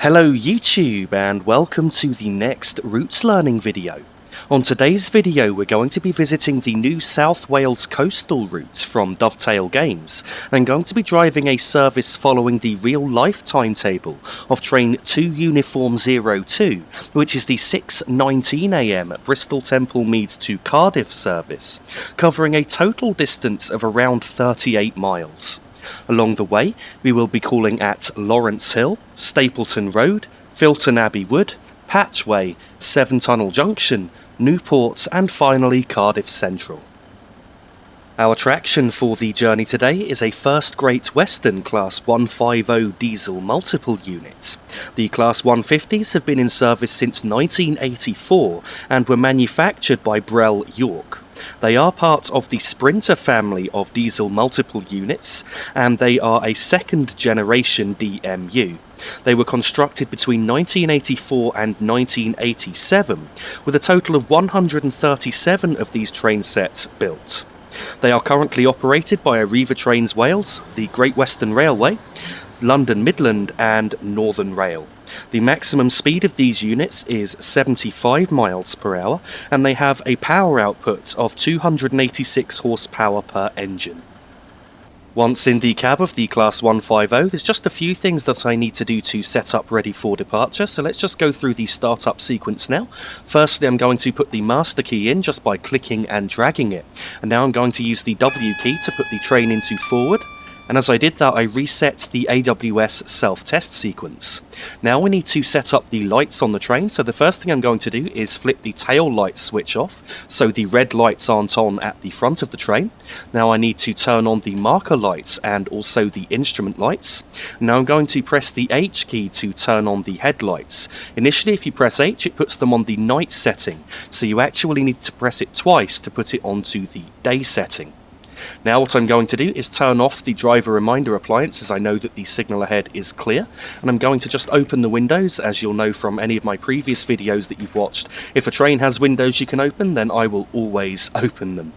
Hello YouTube and welcome to the next routes learning video. On today's video we're going to be visiting the New South Wales coastal route from Dovetail Games and going to be driving a service following the real life timetable of train 2 Uniform 02, which is the 6:19 AM Bristol Temple Meads to Cardiff service, covering a total distance of around 38 miles. Along the way, we will be calling at Lawrence Hill, Stapleton Road, Filton Abbey Wood, Patchway, Severn Tunnel Junction, Newport and finally Cardiff Central. Our attraction for the journey today is a First Great Western Class 150 diesel multiple unit. The Class 150s have been in service since 1984 and were manufactured by Brell, York. They are part of the Sprinter family of diesel multiple units, and they are a second generation DMU. They were constructed between 1984 and 1987, with a total of 137 of these train sets built. They are currently operated by Arriva Trains Wales, the Great Western Railway, London Midland and Northern Rail. The maximum speed of these units is 75 miles per hour and they have a power output of 286 horsepower per engine. Once in the cab of the Class 150, there's just a few things that I need to do to set up ready for departure, so let's just go through the startup sequence now. Firstly, I'm going to put the master key in just by clicking and dragging it, and now I'm going to use the W key to put the train into forward. And as I did that, I reset the AWS self-test sequence. Now we need to set up the lights on the train, so the first thing I'm going to do is flip the tail light switch off, so the red lights aren't on at the front of the train. Now I need to turn on the marker lights and also the instrument lights. Now I'm going to press the H key to turn on the headlights. Initially, if you press H, it puts them on the night setting, so you actually need to press it twice to put it onto the day setting. Now what I'm going to do is turn off the driver reminder appliance, as I know that the signal ahead is clear, and I'm going to just open the windows. As you'll know from any of my previous videos that you've watched, if a train has windows you can open, then I will always open them.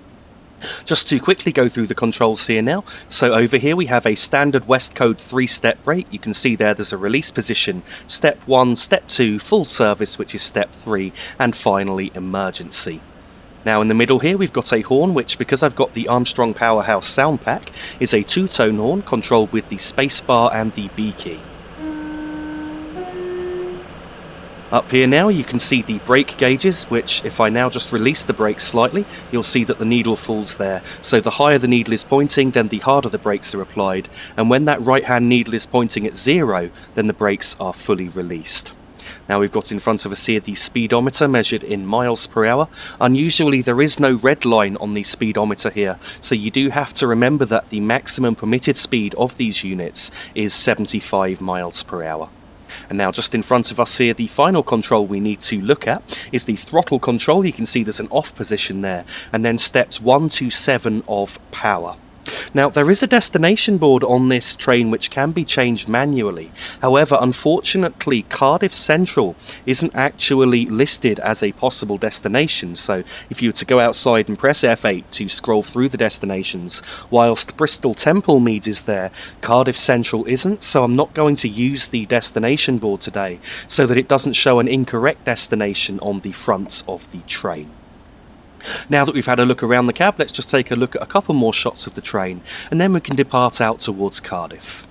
Just to quickly go through the controls here now, so over here we have a standard West Code 3-step brake. You can see there's a release position, step 1, step 2, full service which is step 3, and finally emergency. Now in the middle here we've got a horn which, because I've got the Armstrong Powerhouse sound pack, is a two-tone horn controlled with the spacebar and the B key. Up here now you can see the brake gauges, which if I now just release the brakes slightly, you'll see that the needle falls there. So the higher the needle is pointing, then the harder the brakes are applied, and when that right hand needle is pointing at 0, then the brakes are fully released. Now we've got in front of us here the speedometer measured in miles per hour. Unusually there is no red line on the speedometer here, so you do have to remember that the maximum permitted speed of these units is 75 miles per hour. And now just in front of us here, the final control we need to look at is the throttle control. You can see there's an off position there, and then steps 1 to 7 of power. Now there is a destination board on this train which can be changed manually. However, unfortunately Cardiff Central isn't actually listed as a possible destination, so if you were to go outside and press F8 to scroll through the destinations, whilst Bristol Temple Meads is there, Cardiff Central isn't, so I'm not going to use the destination board today so that it doesn't show an incorrect destination on the front of the train. Now that we've had a look around the cab, let's just take a look at a couple more shots of the train, and then we can depart out towards Cardiff.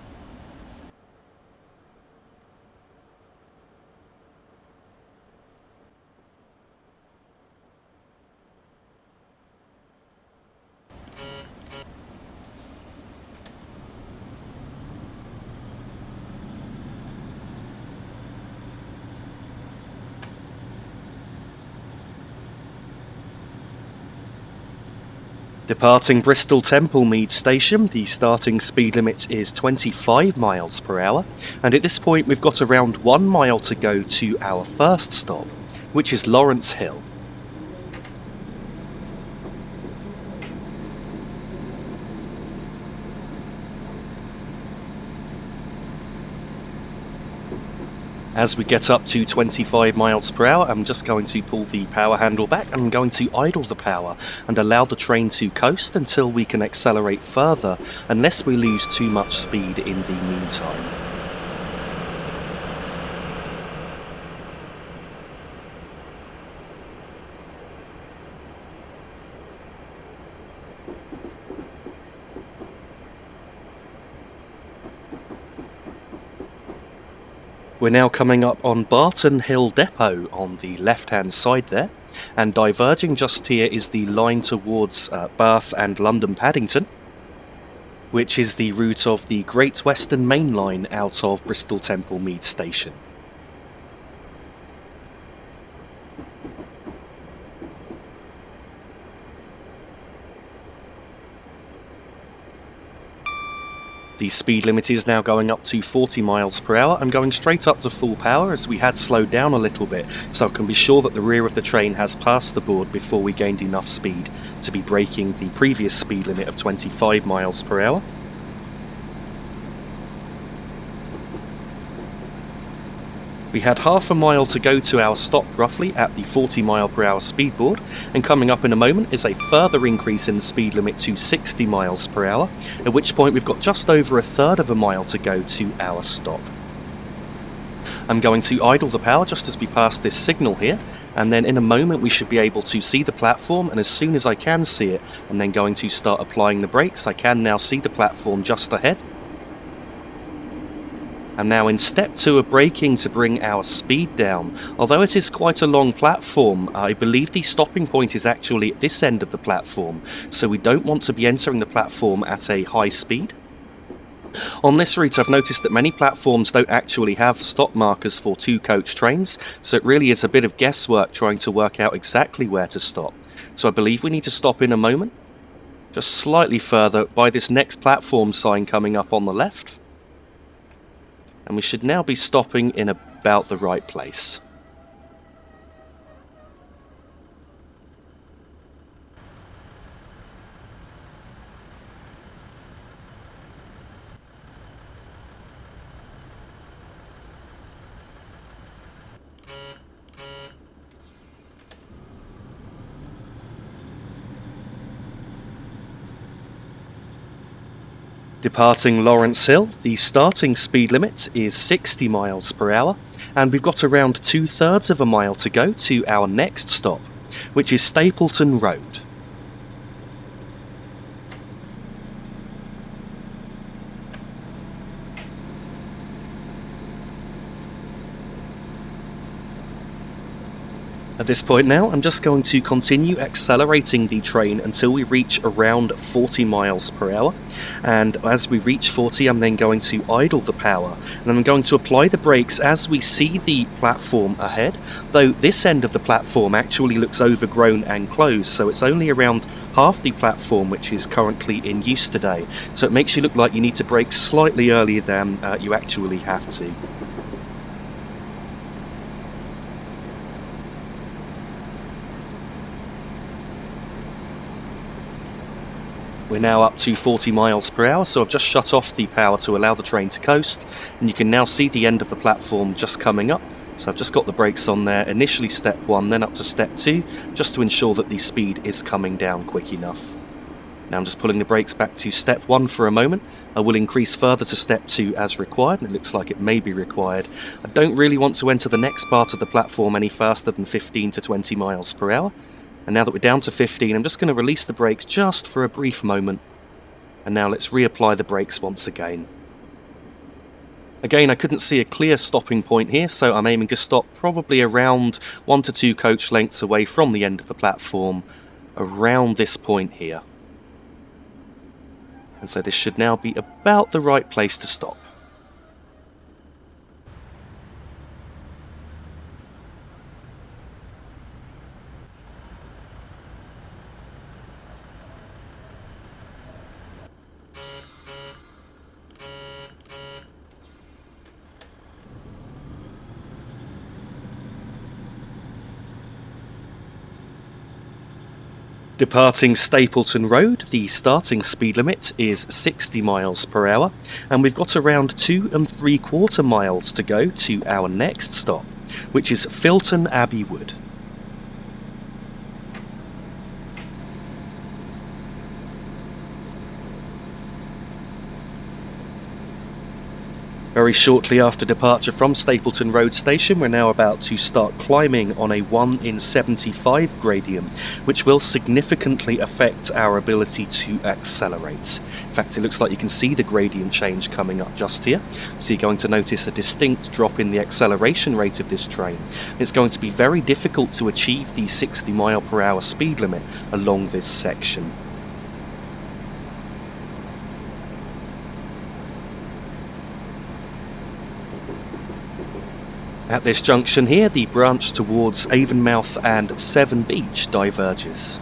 Departing Bristol Temple Meads station, the starting speed limit is 25 miles per hour, and at this point we've got around 1 mile to go to our first stop, which is Lawrence Hill. As we get up to 25 miles per hour, I'm just going to pull the power handle back and I'm going to idle the power and allow the train to coast until we can accelerate further, unless we lose too much speed in the meantime. We're now coming up on Barton Hill Depot on the left-hand side there, and diverging just here is the line towards Bath and London Paddington, which is the route of the Great Western Main Line out of Bristol Temple Meads station. The speed limit is now going up to 40 miles per hour. I'm going straight up to full power as we had slowed down a little bit, so I can be sure that the rear of the train has passed the board before we gained enough speed to be breaking the previous speed limit of 25 miles per hour. We had half a mile to go to our stop roughly at the 40 mile per hour speed board, and coming up in a moment is a further increase in the speed limit to 60 miles per hour, at which point we've got just over a third of a mile to go to our stop. I'm going to idle the power just as we pass this signal here, and then in a moment we should be able to see the platform, and as soon as I can see it, I'm then going to start applying the brakes. I can now see the platform just ahead. I'm now in step 2 of braking to bring our speed down. Although it is quite a long platform, I believe the stopping point is actually at this end of the platform, so we don't want to be entering the platform at a high speed. On this route I've noticed that many platforms don't actually have stop markers for 2-coach trains, so it really is a bit of guesswork trying to work out exactly where to stop. So I believe we need to stop in a moment, just slightly further by this next platform sign coming up on the left. And we should now be stopping in about the right place. Departing Lawrence Hill, the starting speed limit is 60 miles per hour, and we've got around 2/3 of a mile to go to our next stop, which is Stapleton Road. At this point now, I'm just going to continue accelerating the train until we reach around 40 miles per hour. And as we reach 40, I'm then going to idle the power. And I'm going to apply the brakes as we see the platform ahead. Though this end of the platform actually looks overgrown and closed, so it's only around half the platform which is currently in use today. So it makes you look like you need to brake slightly earlier than you actually have to. We're now up to 40 miles per hour, so I've just shut off the power to allow the train to coast, and you can now see the end of the platform just coming up. So I've just got the brakes on there, initially step 1, then up to step 2, just to ensure that the speed is coming down quick enough. Now I'm just pulling the brakes back to step 1 for a moment. I will increase further to step 2 as required, and it looks like it may be required. I don't really want to enter the next part of the platform any faster than 15 to 20 miles per hour. And now that we're down to 15, I'm just going to release the brakes just for a brief moment. And now let's reapply the brakes once again. Again, I couldn't see a clear stopping point here, so I'm aiming to stop probably around 1 to 2 coach lengths away from the end of the platform, around this point here. And so this should now be about the right place to stop. Departing Stapleton Road, the starting speed limit is 60 miles per hour, and we've got around 2 3/4 miles to go to our next stop, which is Filton Abbey Wood. Very shortly after departure from Stapleton Road station, we're now about to start climbing on a 1 in 75 gradient, which will significantly affect our ability to accelerate. In fact, it looks like you can see the gradient change coming up just here, so you're going to notice a distinct drop in the acceleration rate of this train. It's going to be very difficult to achieve the 60 mph speed limit along this section. At this junction here, the branch towards Avonmouth and Severn Beach diverges.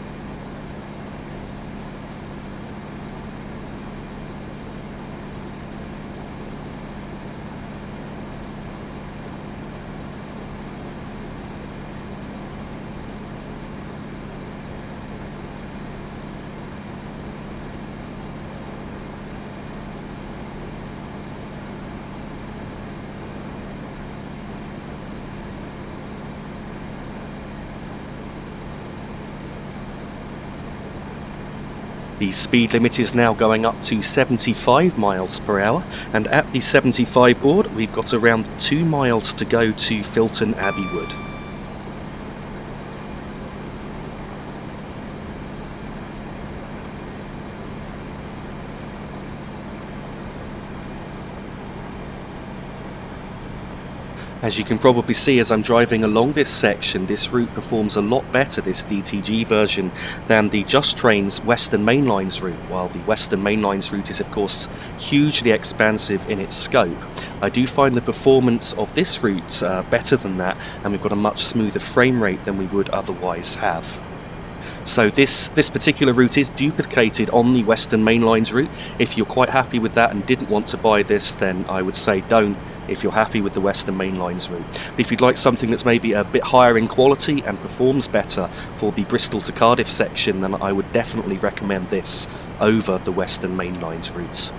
The speed limit is now going up to 75 miles per hour, and at the 75 board we've got around 2 miles to go to Filton Abbey Wood. As you can probably see as I'm driving along this section, this route performs a lot better, this DTG version, than the Just Train's Western Main Line's route. While the Western Main Line's route is of course hugely expansive in its scope, I do find the performance of this route better than that, and we've got a much smoother frame rate than we would otherwise have. So this particular route is duplicated on the Western Main Line's route. If you're quite happy with that and didn't want to buy this, then I would say don't, if you're happy with the Western Main Line's route. But if you'd like something that's maybe a bit higher in quality and performs better for the Bristol to Cardiff section, then I would definitely recommend this over the Western Main Line's route.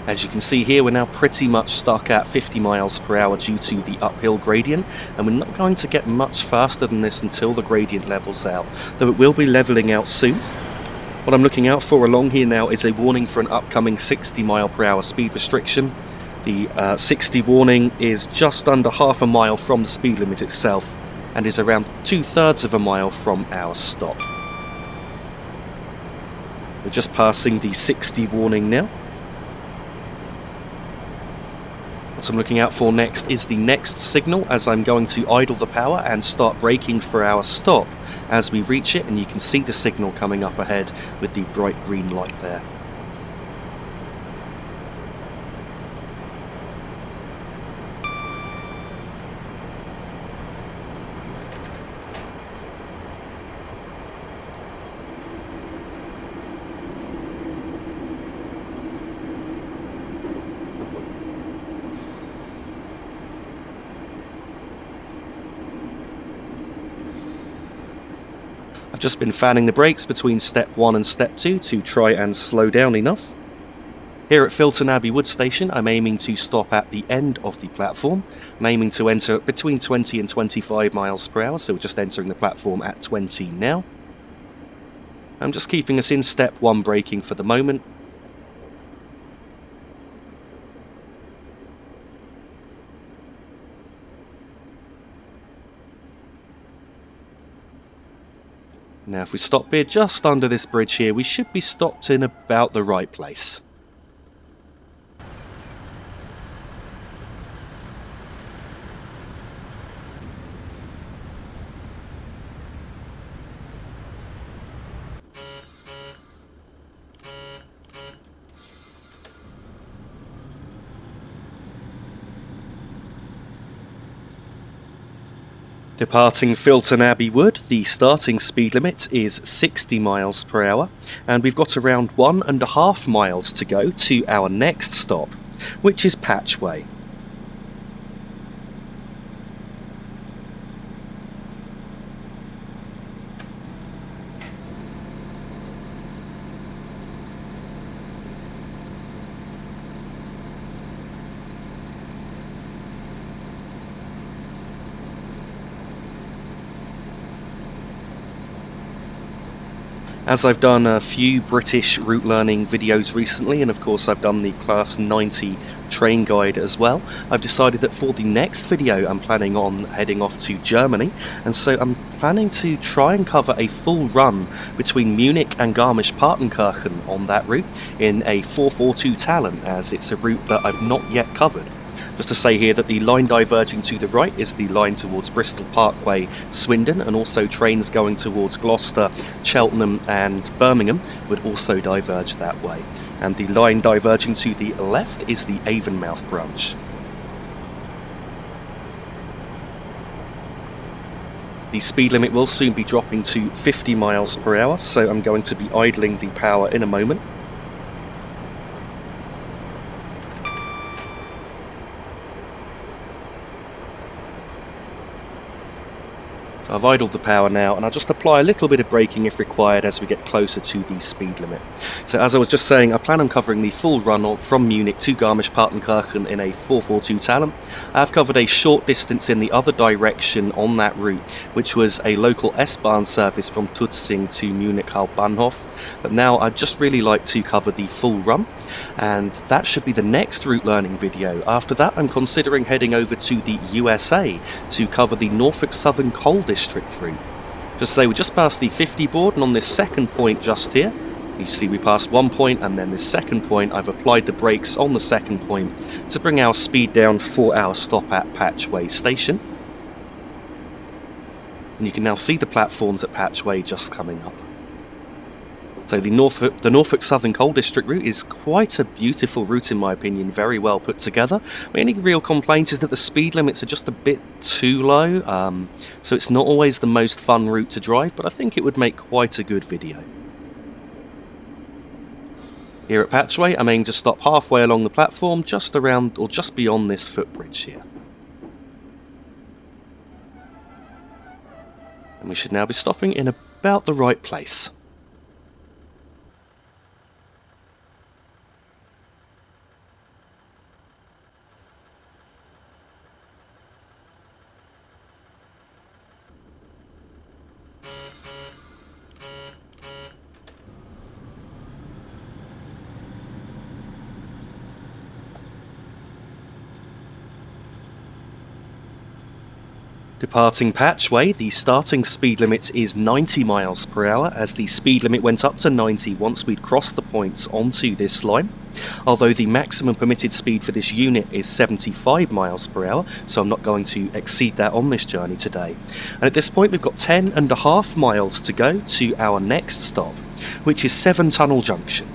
As you can see here, we're now pretty much stuck at 50 miles per hour due to the uphill gradient, and we're not going to get much faster than this until the gradient levels out, though it will be levelling out soon. What I'm looking out for along here now is a warning for an upcoming 60 mph speed restriction. The 60 warning is just under half a mile from the speed limit itself and is around 2/3 of a mile from our stop. We're just passing the 60 warning now. What I'm looking out for next is the next signal, as I'm going to idle the power and start braking for our stop as we reach it, and you can see the signal coming up ahead with the bright green light there. I've just been fanning the brakes between step 1 and step 2 to try and slow down enough. Here at Filton Abbey Wood station, I'm aiming to stop at the end of the platform. I'm aiming to enter between 20 and 25 miles per hour, so we're just entering the platform at 20 now. I'm just keeping us in step 1 braking for the moment. Now if we stop here just under this bridge here, we should be stopped in about the right place. Departing Filton Abbey Wood, the starting speed limit is 60 miles per hour, and we've got around 1.5 miles to go to our next stop, which is Patchway. As I've done a few British route learning videos recently, and of course I've done the Class 90 train guide as well, I've decided that for the next video I'm planning on heading off to Germany, and so I'm planning to try and cover a full run between Munich and Garmisch-Partenkirchen on that route in a 442 Talent, as it's a route that I've not yet covered. Just to say here that the line diverging to the right is the line towards Bristol Parkway, Swindon, and also trains going towards Gloucester, Cheltenham and Birmingham would also diverge that way. And the line diverging to the left is the Avonmouth branch. The speed limit will soon be dropping to 50 miles per hour, so I'm going to be idling the power in a moment. So I've idled the power now, and I'll just apply a little bit of braking if required as we get closer to the speed limit. So as I was just saying, I plan on covering the full run from Munich to Garmisch-Partenkirchen in a 442 Talent. I've covered a short distance in the other direction on that route, which was a local S-Bahn service from Tutzing to Munich Hauptbahnhof. But now I'd just really like to cover the full run, and that should be the next route learning video. After that, I'm considering heading over to the USA to cover the Norfolk Southern Coal District route. Just say we just passed the 50 board, and on this second point just here, you see we passed one point, and then this second point I've applied the brakes on the second point to bring our speed down for our stop at Patchway station. And you can now see the platforms at Patchway just coming up. So the Norfolk Southern Coal District route is quite a beautiful route in my opinion, very well put together. My only real complaint is that the speed limits are just a bit too low, so it's not always the most fun route to drive, but I think it would make quite a good video. Here at Patchway, I'm aiming to stop halfway along the platform, just around or just beyond this footbridge here. And we should now be stopping in about the right place. Departing Patchway, the starting speed limit is 90 miles per hour, as the speed limit went up to 90 once we'd crossed the points onto this line. Although the maximum permitted speed for this unit is 75 miles per hour, so I'm not going to exceed that on this journey today. And at this point we've got 10.5 miles to go to our next stop, which is Severn Tunnel Junction.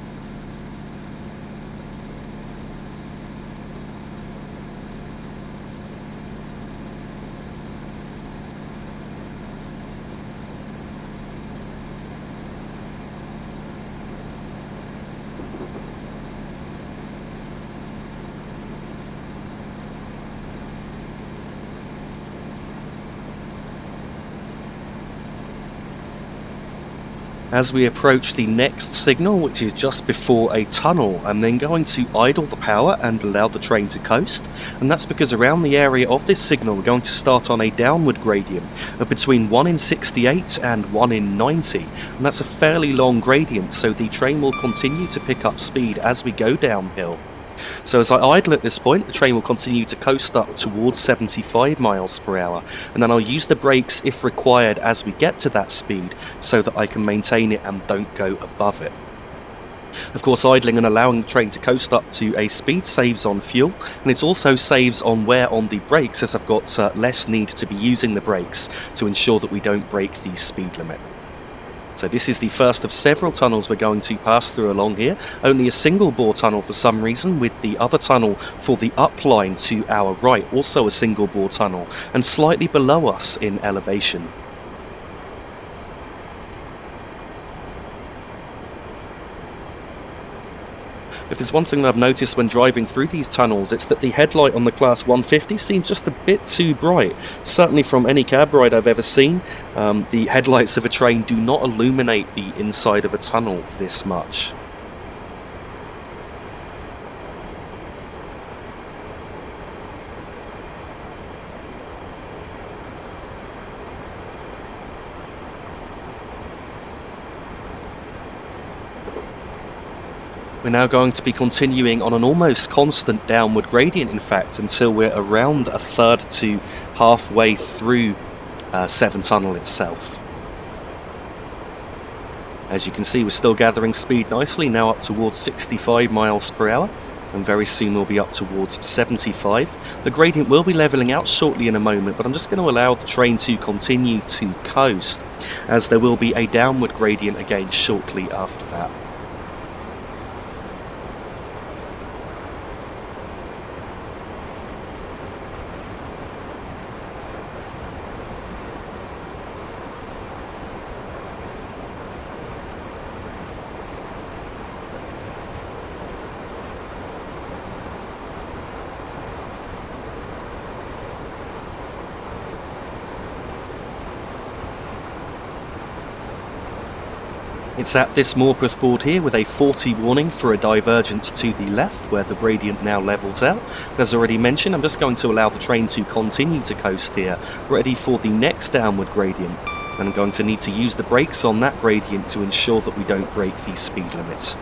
As we approach the next signal, which is just before a tunnel, I'm then going to idle the power and allow the train to coast, and that's because around the area of this signal we're going to start on a downward gradient of between 1 in 68 and 1 in 90, and that's a fairly long gradient, so the train will continue to pick up speed as we go downhill. So as I idle at this point, the train will continue to coast up towards 75 miles per hour, and then I'll use the brakes if required as we get to that speed so that I can maintain it and don't go above it. Of course, idling and allowing the train to coast up to a speed saves on fuel, and it also saves on wear on the brakes, as I've got less need to be using the brakes to ensure that we don't break the speed limit. So this is the first of several tunnels we're going to pass through along here. Only a single bore tunnel for some reason, with the other tunnel for the up line to our right also a single bore tunnel, and slightly below us in elevation. If there's one thing that I've noticed when driving through these tunnels, it's that the headlight on the Class 150 seems just a bit too bright. Certainly from any cab ride I've ever seen, the headlights of a train do not illuminate the inside of a tunnel this much. We're now going to be continuing on an almost constant downward gradient, in fact, until we're around a third to halfway through Severn Tunnel itself. As you can see, we're still gathering speed nicely, now up towards 65 miles per hour, and very soon we'll be up towards 75. The gradient will be levelling out shortly in a moment, but I'm just going to allow the train to continue to coast, as there will be a downward gradient again shortly after that. It's at this Morpeth board here with a 40 warning for a divergence to the left where the gradient now levels out. As already mentioned, I'm just going to allow the train to continue to coast here, ready for the next downward gradient. And I'm going to need to use the brakes on that gradient to ensure that we don't break the speed limit.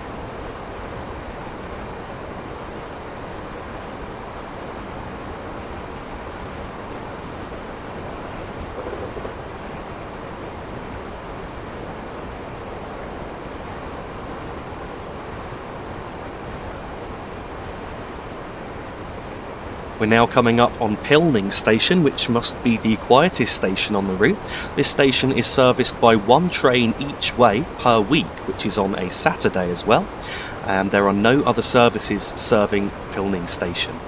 We're now coming up on Pilning Station, which must be the quietest station on the route. This station is serviced by one train each way per week, which is on a Saturday as well, and there are no other services serving Pilning Station.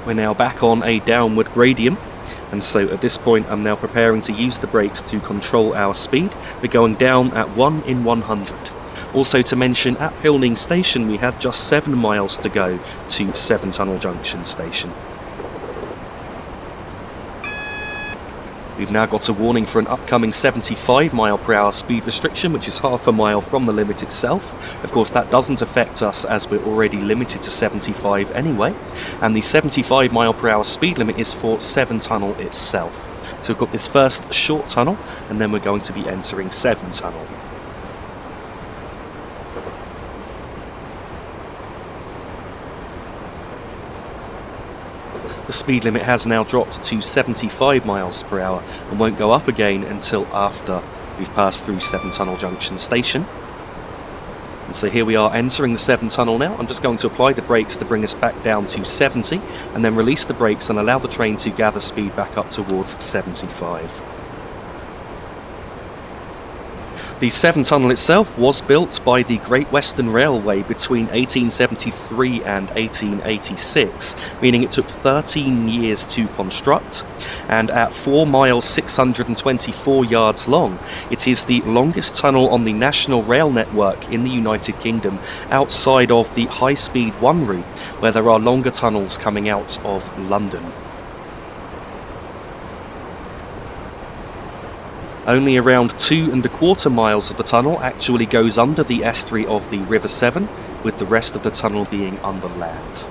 We're now back on a downward gradient. And so at this point I'm now preparing to use the brakes to control our speed. We're going down at 1 in 100. Also to mention, at Pilning Station we had just 7 miles to go to Severn Tunnel Junction station. We've now got a warning for an upcoming 75 mile per hour speed restriction, which is half a mile from the limit itself. Of course, that doesn't affect us as we're already limited to 75 anyway. And the 75 mile per hour speed limit is for Severn Tunnel itself. So we've got this first short tunnel, and then we're going to be entering Severn Tunnel. The speed limit has now dropped to 75 miles per hour and won't go up again until after we've passed through Severn Tunnel Junction station. And so here we are entering the Severn Tunnel now. I'm just going to apply the brakes to bring us back down to 70 and then release the brakes and allow the train to gather speed back up towards 75. The Severn Tunnel itself was built by the Great Western Railway between 1873 and 1886, meaning it took 13 years to construct, and at 4 miles 624 yards long, it is the longest tunnel on the national rail network in the United Kingdom outside of the High Speed 1 route, where there are longer tunnels coming out of London. Only around 2¼ miles of the tunnel actually goes under the estuary of the River Severn, with the rest of the tunnel being under land.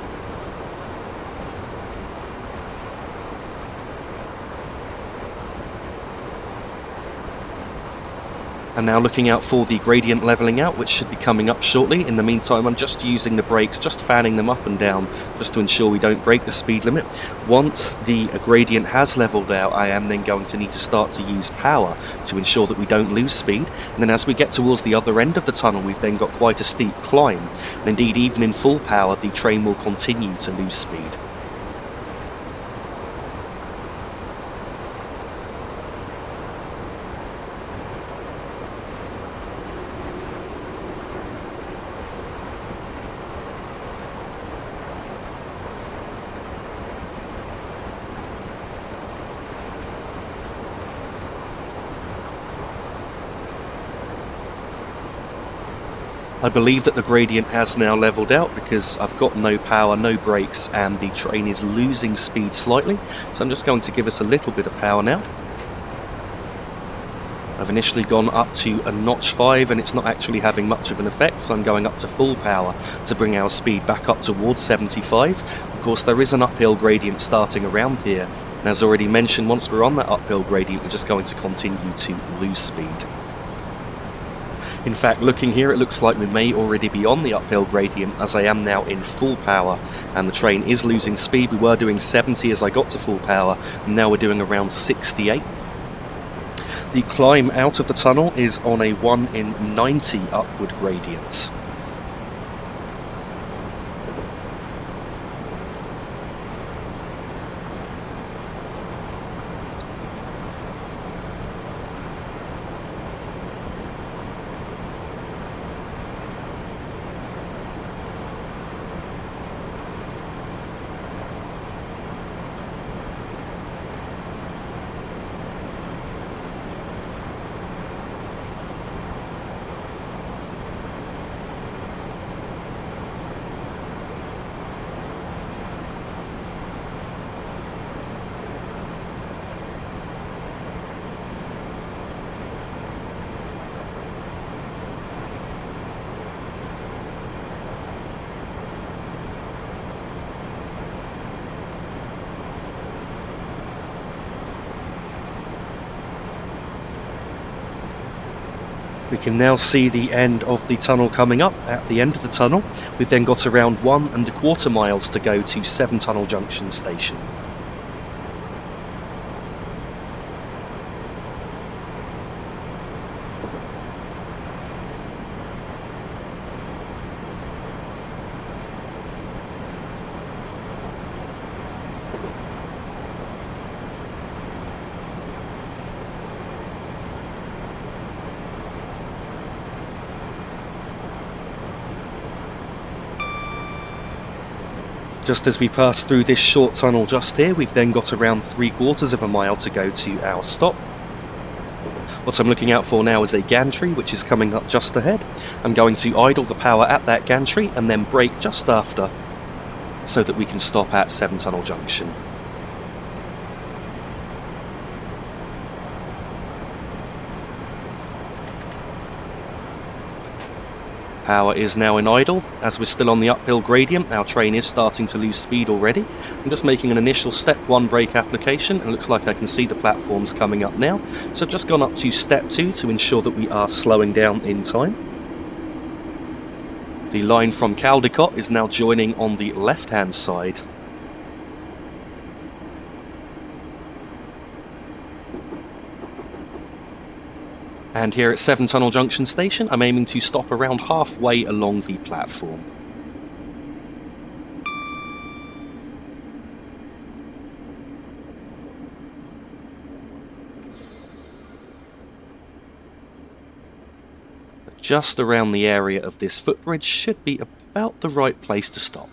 I'm now looking out for the gradient levelling out, which should be coming up shortly. In the meantime, I'm just using the brakes, just fanning them up and down, just to ensure we don't break the speed limit. Once the gradient has levelled out, I am then going to need to start to use power to ensure that we don't lose speed. And then as we get towards the other end of the tunnel, we've then got quite a steep climb. And indeed, even in full power, the train will continue to lose speed. I believe that the gradient has now levelled out because I've got no power, no brakes, and the train is losing speed slightly. So I'm just going to give us a little bit of power now. I've initially gone up to a notch 5 and it's not actually having much of an effect, so I'm going up to full power to bring our speed back up towards 75. Of course, there is an uphill gradient starting around here And as already mentioned, once we're on that uphill gradient, we're just going to continue to lose speed. In fact, looking here, it looks like we may already be on the uphill gradient, as I am now in full power and the train is losing speed. We were doing 70 as I got to full power, and now we're doing around 68. The climb out of the tunnel is on a 1 in 90 upward gradient. We can now see the end of the tunnel coming up. At the end of the tunnel, we've then got around 1¼ miles to go to Severn Tunnel Junction station. Just as we pass through this short tunnel just here, we've then got around 3/4 mile to go to our stop. What I'm looking out for now is a gantry which is coming up just ahead. I'm going to idle the power at that gantry and then brake just after, so that we can stop at Severn Tunnel Junction. Power is now in idle. As we're still on the uphill gradient, our train is starting to lose speed already. I'm just making an initial step 1 brake application, and it looks like I can see the platforms coming up now. So I've just gone up to step 2 to ensure that we are slowing down in time. The line from Caldecott is now joining on the left-hand side. And here at Severn Tunnel Junction station, I'm aiming to stop around halfway along the platform. Just around the area of this footbridge should be about the right place to stop.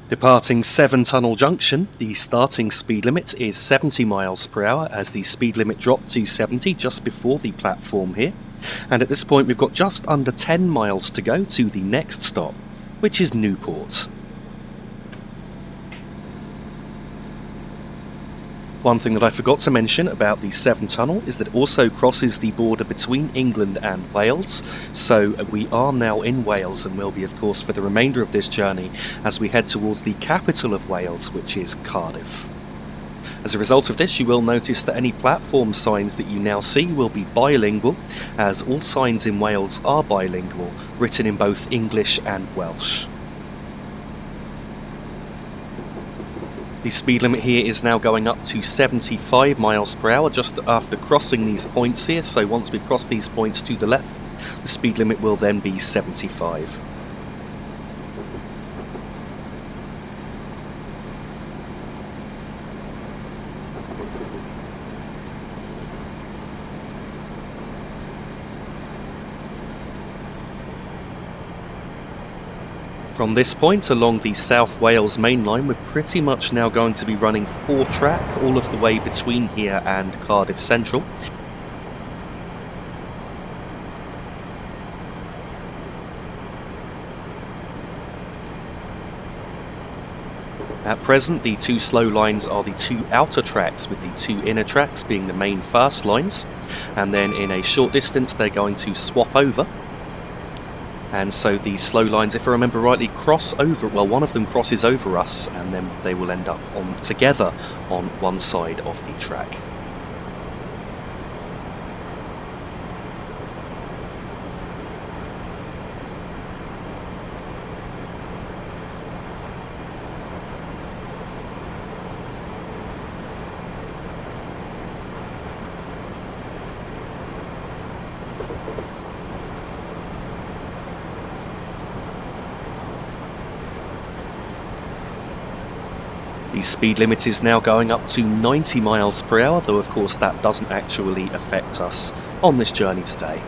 Departing Severn Tunnel Junction, the starting speed limit is 70 miles per hour as the speed limit dropped to 70 just before the platform here. And at this point we've got just under 10 miles to go to the next stop, which is Newport. One thing that I forgot to mention about the Severn Tunnel is that it also crosses the border between England and Wales, so we are now in Wales and will be of course for the remainder of this journey as we head towards the capital of Wales, which is Cardiff. As a result of this, you will notice that any platform signs that you now see will be bilingual, as all signs in Wales are bilingual, written in both English and Welsh. The speed limit here is now going up to 75 miles per hour just after crossing these points here, so once we've crossed these points to the left, the speed limit will then be 75. From this point along the South Wales main line, we're pretty much now going to be running 4-track all of the way between here and Cardiff Central. At present, the 2 slow lines are the 2 outer tracks, with the 2 inner tracks being the main fast lines, and then in a short distance they're going to swap over. And so the slow lines, if I remember rightly, cross over, well, one of them crosses over us, and then they will end up together on one side of the track. The speed limit is now going up to 90 miles per hour, though of course that doesn't actually affect us on this journey today.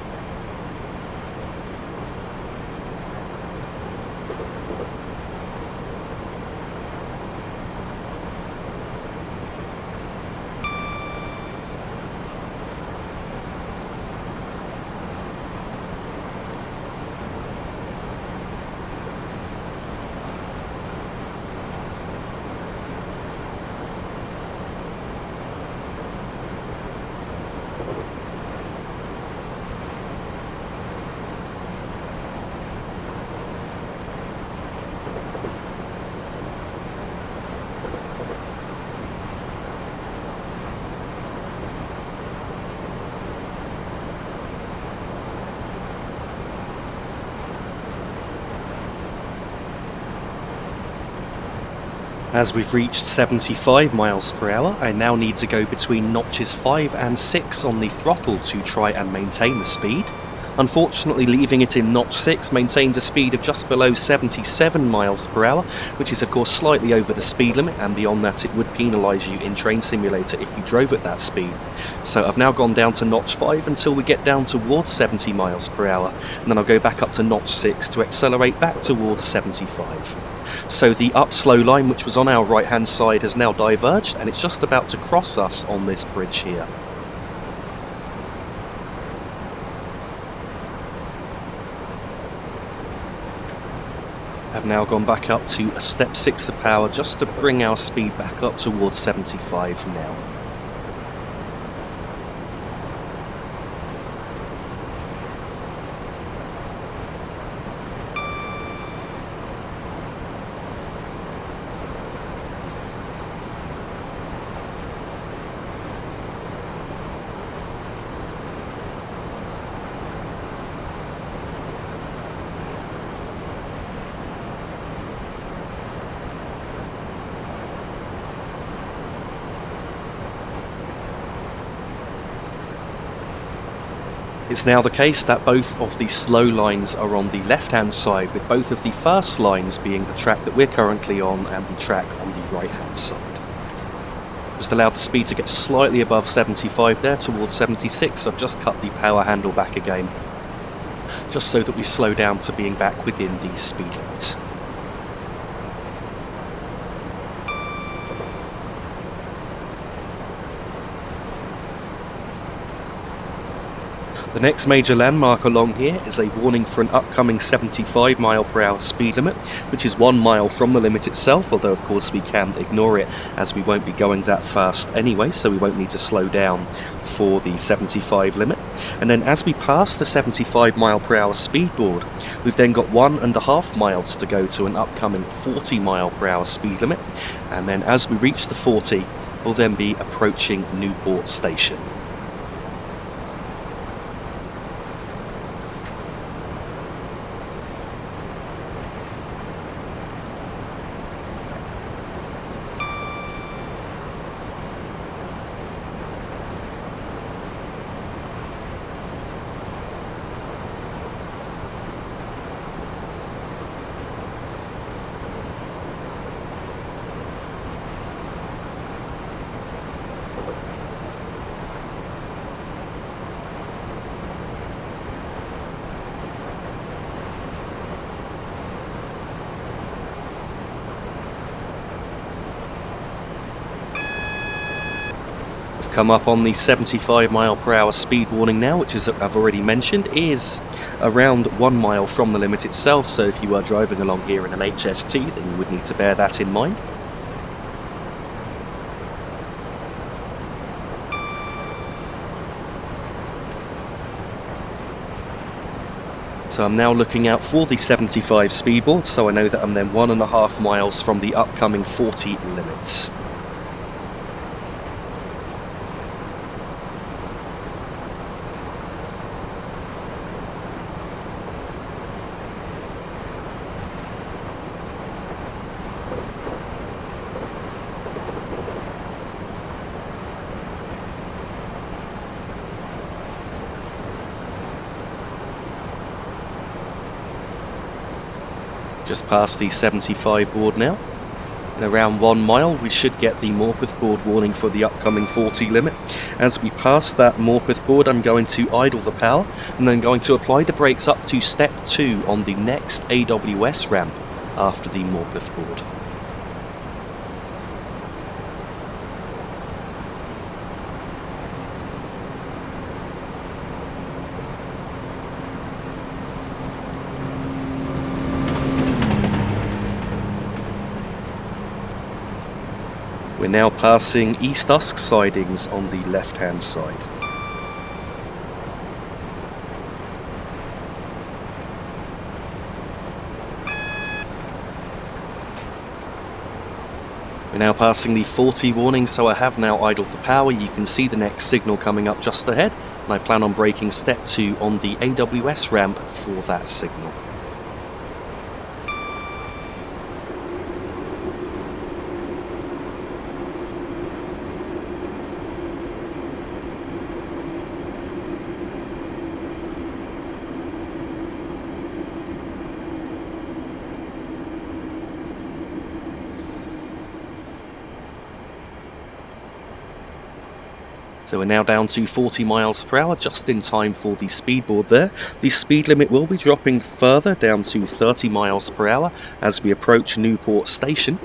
As we've reached 75 miles per hour, I now need to go between notches 5 and 6 on the throttle to try and maintain the speed. Unfortunately, leaving it in notch 6 maintains a speed of just below 77 miles per hour, which is of course slightly over the speed limit, and beyond that it would penalise you in Train Simulator if you drove at that speed. So I've now gone down to notch 5 until we get down towards 70 miles per hour, and then I'll go back up to notch 6 to accelerate back towards 75. So the up slow line, which was on our right hand side, has now diverged, and it's just about to cross us on this bridge here. I've now gone back up to a step 6 of power just to bring our speed back up towards 75 now. It's now the case that both of the slow lines are on the left-hand side, with both of the fast lines being the track that we're currently on and the track on the right-hand side. Just allowed the speed to get slightly above 75 there, towards 76. I've just cut the power handle back again, just so that we slow down to being back within the speed limit. The next major landmark along here is a warning for an upcoming 75 mile per hour speed limit, which is 1 mile from the limit itself, although of course we can ignore it as we won't be going that fast anyway, so we won't need to slow down for the 75 limit. And then as we pass the 75 mile per hour speed board, we've then got 1.5 miles to go to an upcoming 40 mile per hour speed limit, and then as we reach the 40, we'll then be approaching Newport station. come up on the 75 mph speed warning now, which, as I've already mentioned, is around 1 mile from the limit itself, so if you are driving along here in an HST, then you would need to bear that in mind. So I'm now looking out for the 75 speedboard, so I know that I'm then 1.5 miles from the upcoming 40 limit. Just past the 75 board now. In around 1 mile we should get the Morpeth board warning for the upcoming 40 limit. As we pass that Morpeth board, I'm going to idle the power and then going to apply the brakes up to step 2 on the next AWS ramp after the Morpeth board. We're now passing East Usk sidings on the left-hand side. We're now passing the 40 warning, so I have now idled the power. You can see the next signal coming up just ahead, and I plan on braking step 2 on the AWS ramp for that signal. So we're now down to 40 miles per hour, just in time for the speedboard there. The speed limit will be dropping further down to 30 miles per hour as we approach Newport Station.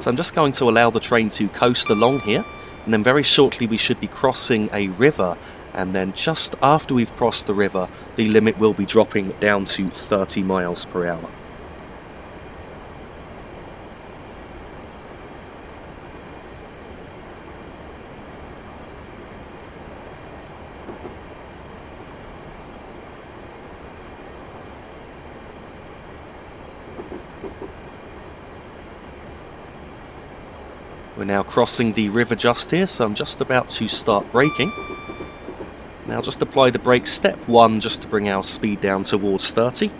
So I'm just going to allow the train to coast along here, and then very shortly we should be crossing a river, and then just after we've crossed the river, the limit will be dropping down to 30 miles per hour. We're now crossing the river just here, so I'm just about to start braking. Now just apply the brake step 1 just to bring our speed down towards 30.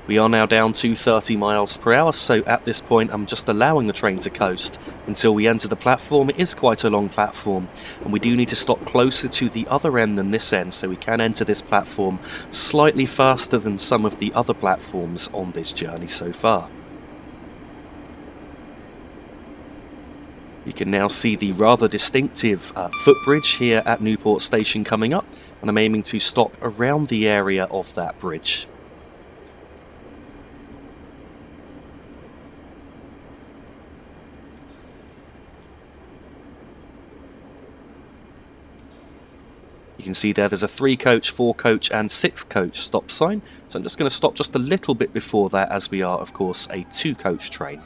We are now down to 30 miles per hour, so at this point I'm just allowing the train to coast until we enter the platform. It is quite a long platform, and we do need to stop closer to the other end than this end, so we can enter this platform slightly faster than some of the other platforms on this journey so far. You can now see the rather distinctive footbridge here at Newport Station coming up, and I'm aiming to stop around the area of that bridge. You can see there's a 3-coach, 4-coach and 6-coach stop sign, so I'm just going to stop just a little bit before that, as we are of course a 2-coach train.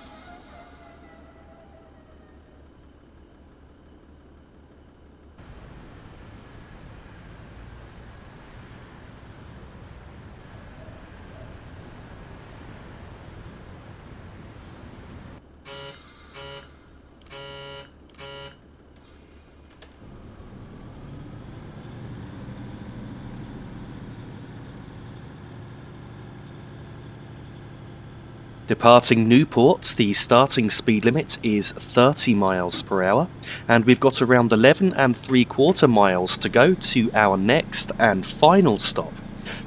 Departing Newport, the starting speed limit is 30 miles per hour, and we've got around 11 3/4 miles to go to our next and final stop,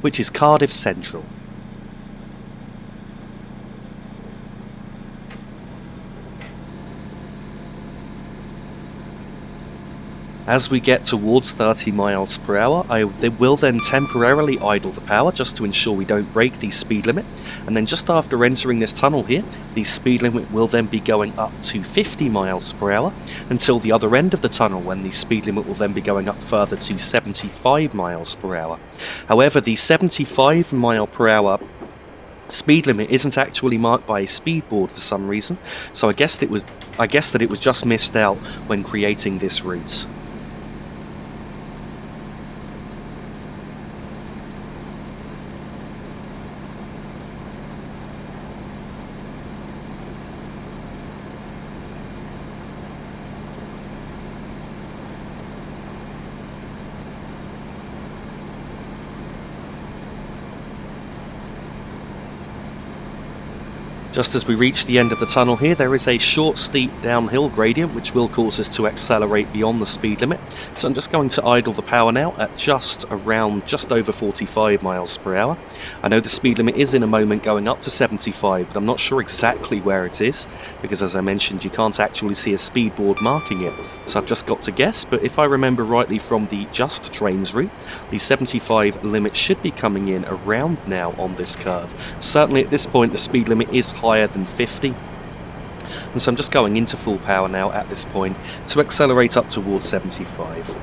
which is Cardiff Central. As we get towards 30 miles per hour, they will then temporarily idle the power just to ensure we don't break the speed limit, and then just after entering this tunnel here, the speed limit will then be going up to 50 miles per hour until the other end of the tunnel, when the speed limit will then be going up further to 75 miles per hour. However, the 75 mile per hour speed limit isn't actually marked by a speed board for some reason, so I guess that it was just missed out when creating this route. Just as we reach the end of the tunnel here, there is a short steep downhill gradient which will cause us to accelerate beyond the speed limit, so I'm just going to idle the power now at just over 45 miles per hour. I know the speed limit is in a moment going up to 75, but I'm not sure exactly where it is, because as I mentioned you can't actually see a speed board marking it, so I've just got to guess. But if I remember rightly from the Just Trains route, the 75 limit should be coming in around now on this curve. Certainly at this point the speed limit is higher than 50, and so I'm just going into full power now at this point to accelerate up towards 75.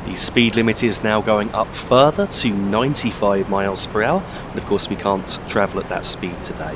The speed limit is now going up further to 95 miles per hour, and of course we can't travel at that speed today.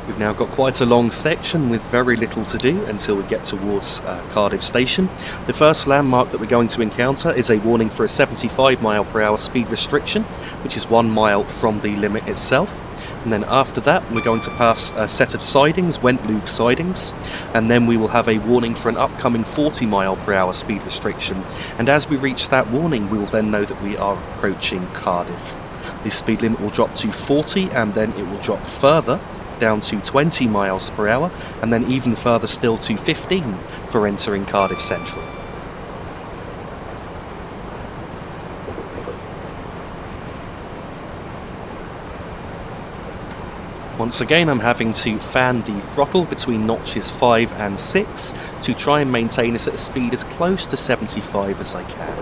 We've now got quite a long section with very little to do until we get towards Cardiff Station. The first landmark that we're going to encounter is a warning for a 75 mile per hour speed restriction, which is 1 mile from the limit itself. And then after that we're going to pass a set of sidings, Wentloog sidings, and then we will have a warning for an upcoming 40 mile per hour speed restriction. And as we reach that warning we will then know that we are approaching Cardiff. The speed limit will drop to 40 and then it will drop further down to 20 miles per hour, and then even further still to 15 for entering Cardiff Central. Once again I'm having to fan the throttle between notches 5 and 6 to try and maintain this at a speed as close to 75 as I can.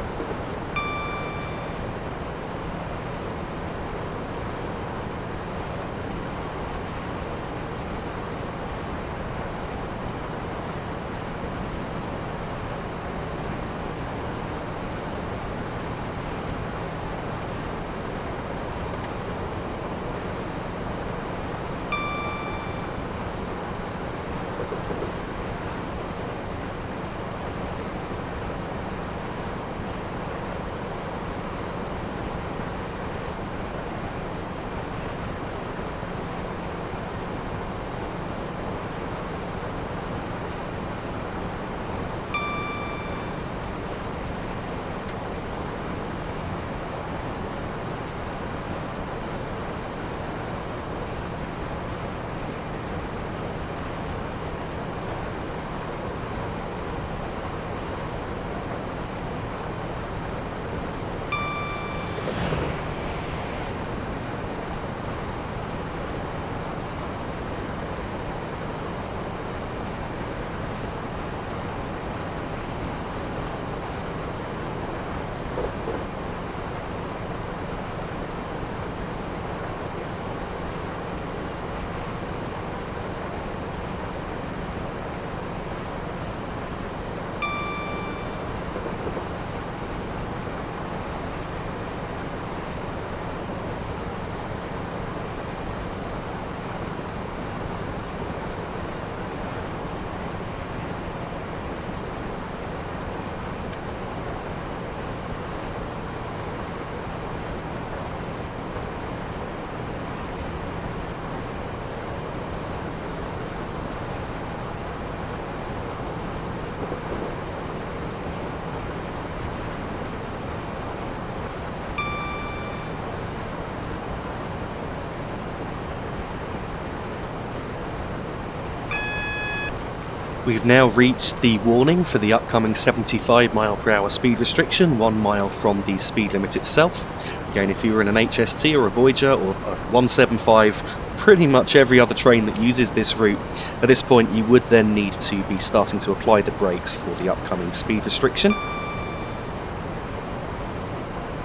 We've now reached the warning for the upcoming 75 mph speed restriction, 1 mile from the speed limit itself. Again, if you were in an HST or a Voyager or a 175, pretty much every other train that uses this route, at this point you would then need to be starting to apply the brakes for the upcoming speed restriction.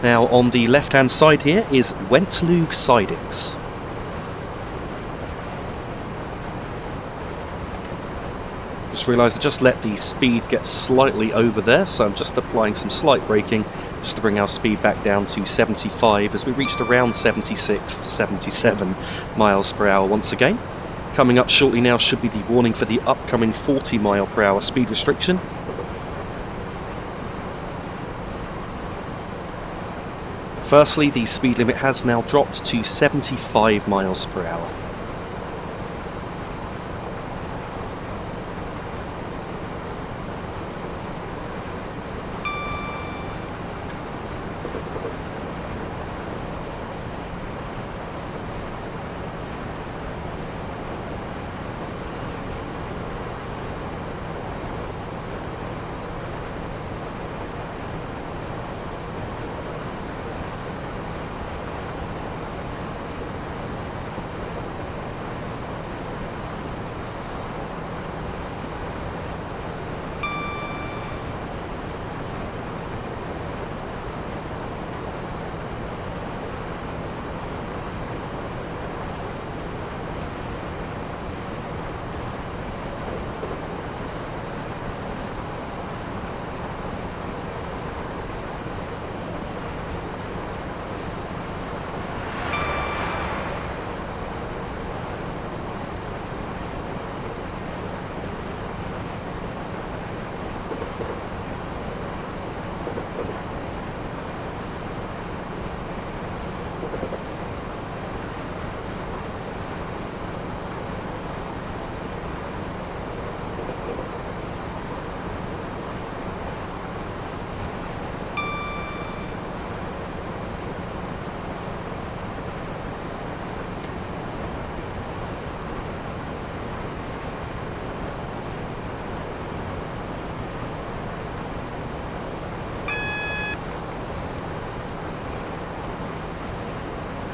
Now on the left hand side here is Wentlug sidings. Just realised I just let the speed get slightly over there, so I'm just applying some slight braking just to bring our speed back down to 75 as we reached around 76 to 77 miles per hour once again. Coming up shortly now should be the warning for the upcoming 40 mph speed restriction. Firstly, the speed limit has now dropped to 75 miles per hour.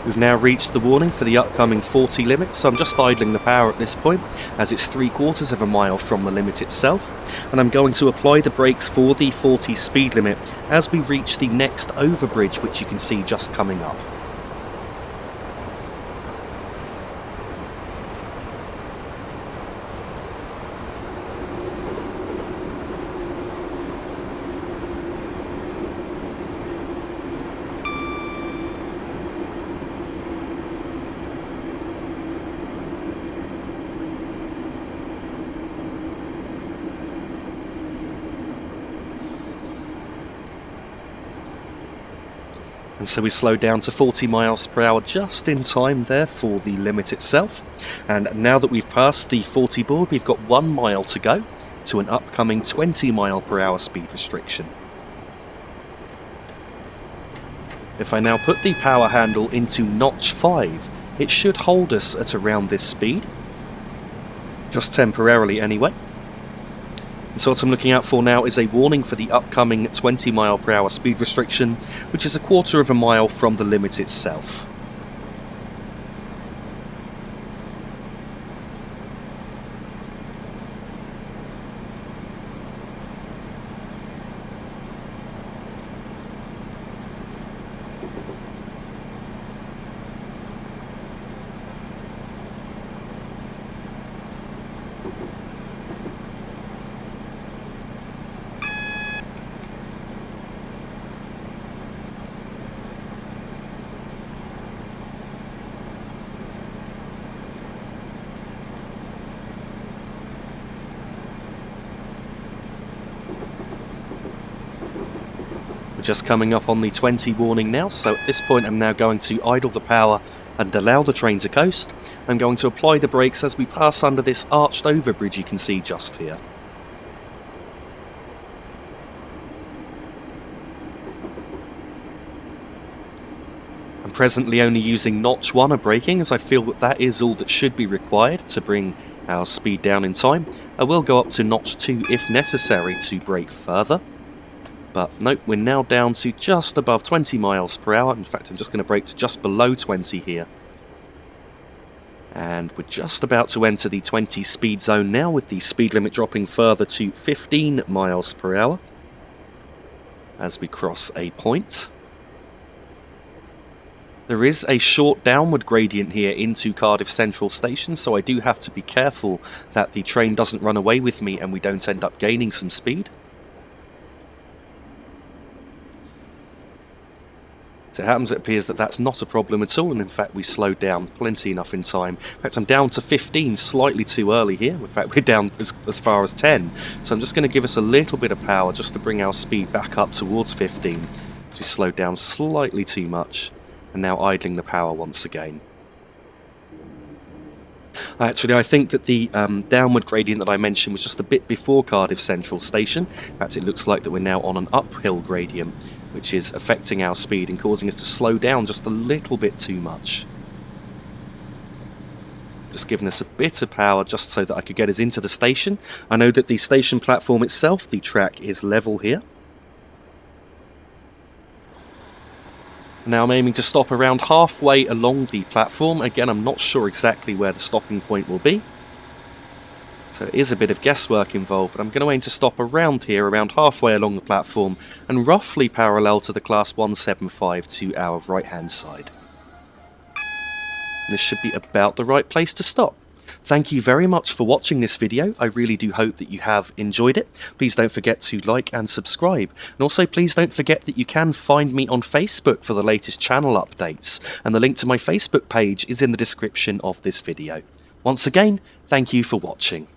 We've now reached the warning for the upcoming 40 limit, so I'm just idling the power at this point as it's 3/4 of a mile from the limit itself, and I'm going to apply the brakes for the 40 speed limit as we reach the next overbridge, which you can see just coming up. And so we slow down to 40 miles per hour just in time there for the limit itself. And now that we've passed the 40 board, we've got 1 mile to go to an upcoming 20 mph speed restriction. If I now put the power handle into notch 5, it should hold us at around this speed, just temporarily anyway. And so what I'm looking out for now is a warning for the upcoming 20 mph speed restriction, which is 1/4 of a mile from the limit itself. Just coming up on the 20 warning now, so at this point I'm now going to idle the power and allow the train to coast. I'm going to apply the brakes as we pass under this arched overbridge you can see just here. presently only using notch 1 of braking, as I feel that that is all that should be required to bring our speed down in time. I will go up to notch 2 if necessary to brake further. But nope, we're now down to just above 20 miles per hour. In fact, I'm just going to brake to just below 20 here. And we're just about to enter the 20 speed zone now, with the speed limit dropping further to 15 miles per hour as we cross a point. There is a short downward gradient here into Cardiff Central Station, so I do have to be careful that the train doesn't run away with me and we don't end up gaining some speed. As it happens, it appears that that's not a problem at all, and in fact we slowed down plenty enough in time. In fact, I'm down to 15, slightly too early here. In fact, we're down as far as 10. So I'm just going to give us a little bit of power just to bring our speed back up towards 15. So we slowed down slightly too much, and now idling the power once again. Actually, I think that the downward gradient that I mentioned was just a bit before Cardiff Central Station. In fact, it looks like that we're now on an uphill gradient, which is affecting our speed and causing us to slow down just a little bit too much. Just giving us a bit of power just so that I could get us into the station. I know that the station platform itself, the track is level here. Now I'm aiming to stop around halfway along the platform. Again, I'm not sure exactly where the stopping point will be, so it is a bit of guesswork involved, but I'm going to aim to stop around here, around halfway along the platform, and roughly parallel to the Class 175 to our right hand side. This should be about the right place to stop. Thank you very much for watching this video. I really do hope that you have enjoyed it. Please don't forget to like and subscribe. And also please don't forget that you can find me on Facebook for the latest channel updates. And the link to my Facebook page is in the description of this video. Once again, thank you for watching.